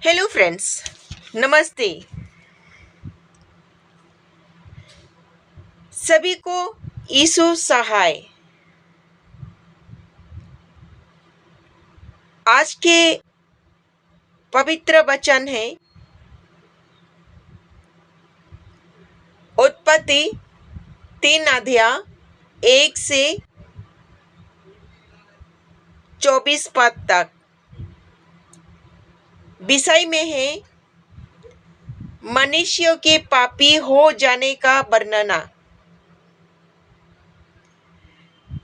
Hello friends, नमस्ते। सभी को यीशु सहाय। आज के पवित्र वचन है उत्पत्ति 3 अध्याय 1 से 24 पद तक। विषय में है मनुष्यों के पापी हो जाने का वर्णना।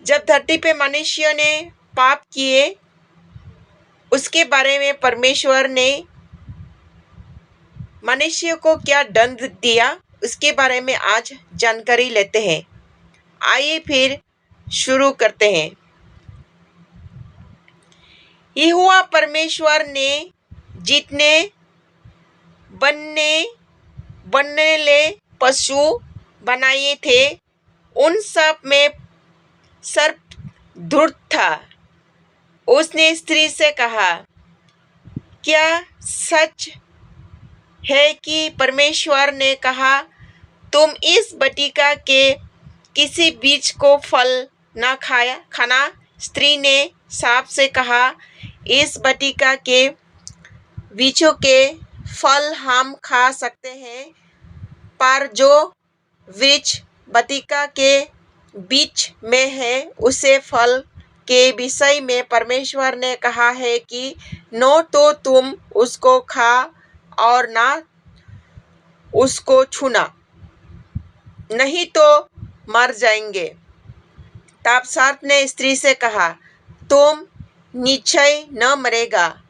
जब धरती पे मनुष्यों ने पाप किए, उसके बारे में परमेश्वर ने मनुष्य को क्या दंड दिया, उसके बारे में आज जानकारी लेते हैं। आइए फिर शुरू करते हैं। यहोवा परमेश्वर ने जितने बनने पशु बनाए थे, उन सब में सर्प धूर्त था। उसने स्त्री से कहा, क्या सच है कि परमेश्वर ने कहा, तुम इस बटिका के किसी बीज को फल न खाना? स्त्री ने सांप से कहा, इस बटिका के बीजों के फल हम खा सकते हैं, पर जो वृक्ष बटिका के बीच में है, उसे फल के विषय में परमेश्वर ने कहा है कि न तो तुम उसको खा और न उसको छूना, नहीं तो मर जाएंगे। तब सर्प ने स्त्री से कहा, तुम निश्चय न मरेगा,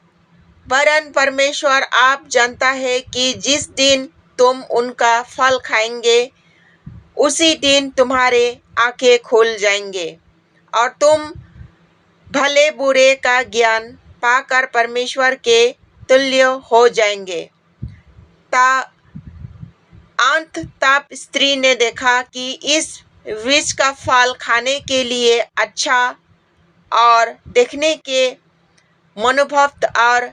वरन परमेश्वर आप जानता है कि जिस दिन तुम उनका फल खाएंगे, उसी दिन तुम्हारे आंखें खुल जाएंगे और तुम भले बुरे का ज्ञान पाकर परमेश्वर के तुल्य हो जाएंगे। तब स्त्री ने देखा कि इस वृक्ष का फल खाने के लिए अच्छा और देखने के मनोभाव और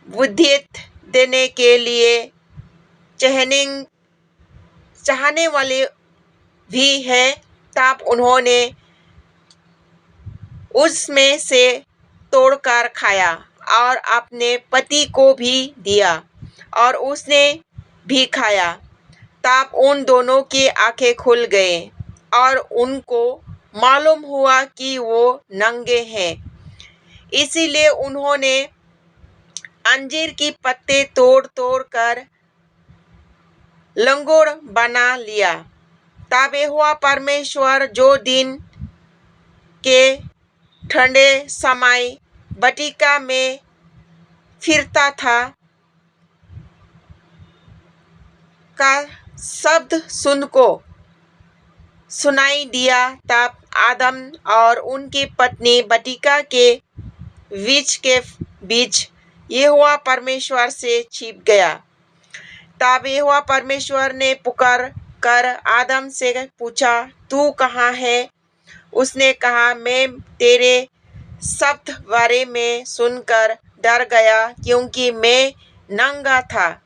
बुद्धि देने के लिए चाहने वाले भी है। तब उन्होंने उसमें से तोड़कर खाया और अपने पति को भी दिया और उसने भी खाया। तब उन दोनों की आंखें खुल गए और उनको मालूम हुआ कि वो नंगे हैं। इसीलिए उन्होंने अंजीर की पत्ते तोड़ कर लंगोर बना लिया। तब यहोवा परमेश्वर जो दिन के ठंडे समय बटिका में फिरता था का शब्द सुनाई दिया। तब आदम और उनकी पत्नी बटिका के बीच यहोवा परमेश्वर से छिप गया। तब यहोवा परमेश्वर ने पुकार कर आदम से पूछा, तू कहाँ है? उसने कहा, मैं तेरे शब्द बारे में सुनकर डर गया, क्योंकि मैं नंगा था,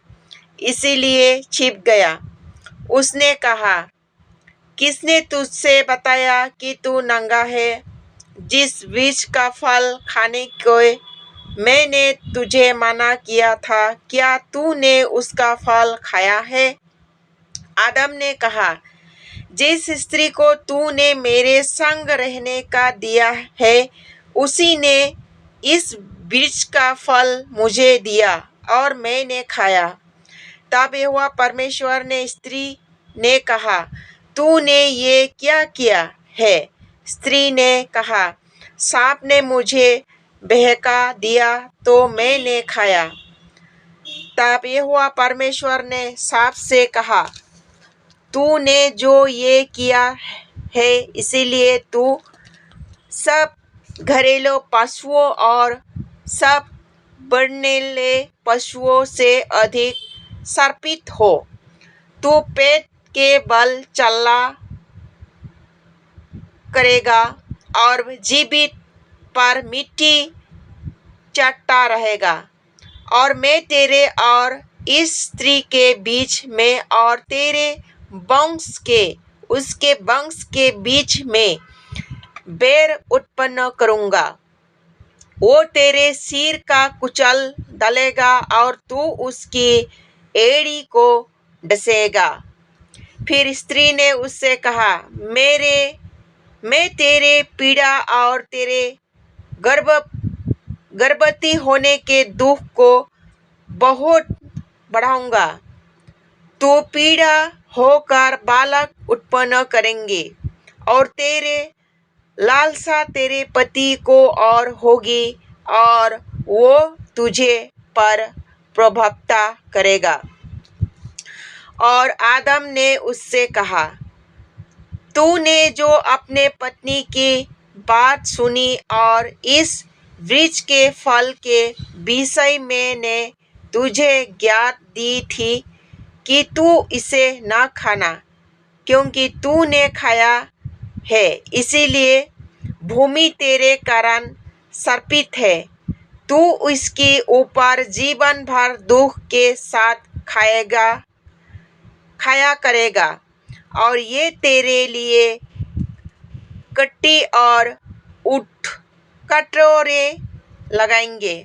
इसीलिए छिप गया। उसने कहा, किसने तुझसे बताया कि तू नंगा है? जिस वृक्ष का फल खाने को मैंने तुझे मना किया था, क्या तूने उसका फल खाया है? आदम ने कहा, जिस स्त्री को तूने मेरे संग रहने का दिया है, उसी ने इस वृक्ष का फल मुझे दिया और मैंने खाया। तब यहोवा परमेश्वर ने स्त्री ने कहा, तूने ये क्या किया है? स्त्री ने कहा, सांप ने मुझे बहका दिया तो मैंने खाया। तब यहोवा परमेश्वर ने सांप से कहा, तूने जो ये किया है, इसीलिए तू सब घरेलू पशुओं और सब बढ़नेले पशुओं से अधिक सर्पित हो। तू पेट के बल चला करेगा और जीवित पर मिट्टी चाटता रहेगा। और मैं तेरे और इस स्त्री के बीच में और तेरे वंश के उसके वंश के बीच में बैर उत्पन्न करूंगा। वो तेरे सिर का कुचल डालेगा और तू उसकी एड़ी को डसेगा। फिर स्त्री ने उससे कहा, मैं तेरे पीड़ा और तेरे गर्भवती होने के दुख को बहुत बढ़ाऊंगा। तू पीड़ा होकर बालक उत्पन्न करेंगे और तेरे लालसा तेरे पति को और होगी और वो तुझे पर प्रभुता करेगा। और आदम ने उससे कहा, तूने जो अपने पत्नी की बात सुनी और इस वृक्ष के फल के विषय में ने तुझे ज्ञात दी थी कि तू इसे न खाना, क्योंकि तूने खाया है इसीलिए भूमि तेरे कारण सर्पित है। तू इसके ऊपर जीवन भर दुख के साथ खाया करेगा और ये तेरे लिए कट्टी और कटोरे लगाएंगे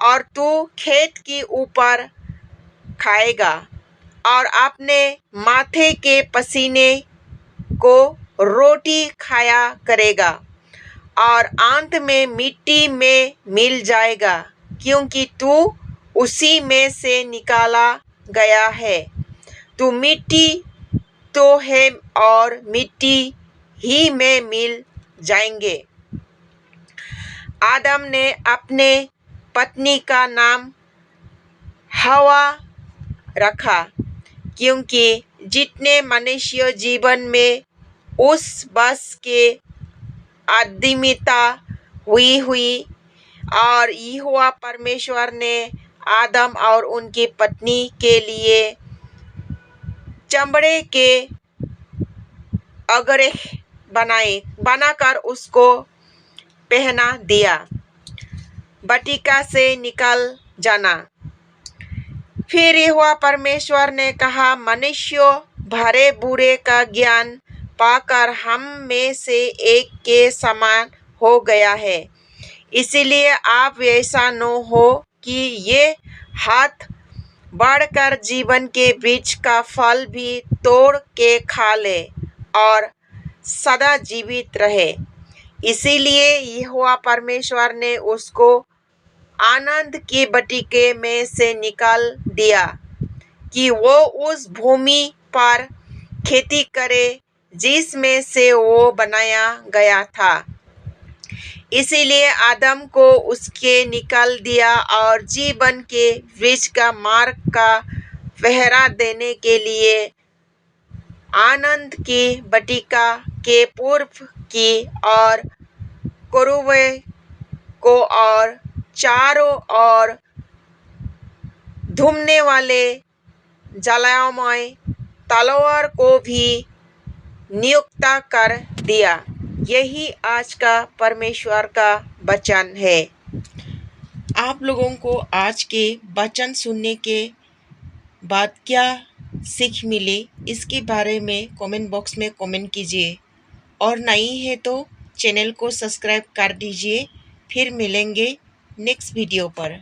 और तू खेत के ऊपर खाएगा और अपने माथे के पसीने को रोटी खाया करेगा और अंत में मिट्टी में मिल जाएगा, क्योंकि तू उसी में से निकाला गया है। तू मिट्टी तो है और मिट्टी ही में मिल जाएंगे। आदम ने अपने पत्नी का नाम हवा रखा, क्योंकि जितने मनुष्य जीवन में उस बस के अदमिता हुई और यहोवा परमेश्वर ने आदम और उनकी पत्नी के लिए चमड़े के अगरे बनाकर उसको पहना दिया। बटिका से निकल जाना। फिर यहोवा परमेश्वर ने कहा, मनुष्य भले बुरे का ज्ञान पाकर हम में से एक के समान हो गया है, इसलिए आप ऐसा न हो कि ये हाथ बढ़कर जीवन के वृक्ष का फल भी तोड़ के खा ले और सदा जीवित रहे। इसीलिए यहोवा परमेश्वर ने उसको आनंद की बटिके में से निकाल दिया कि वो उस भूमि पर खेती करे जिसमें से वो बनाया गया था। इसीलिए आदम को उसके निकाल दिया और जीवन के वृक्ष का मार्ग का पहरा देने के लिए आनंद की बटिका के पूर्व की और करूबे को और चारों ओर घूमने वाले ज्वालामय तलवार को भी नियुक्त कर दिया। यही आज का परमेश्वर का वचन है। आप लोगों को आज के वचन सुनने के बाद क्या सीख मिली, इसके बारे में कमेंट बॉक्स में कमेंट कीजिए और नहीं है तो चैनल को सब्सक्राइब कर दीजिए। फिर मिलेंगे नेक्स्ट वीडियो पर।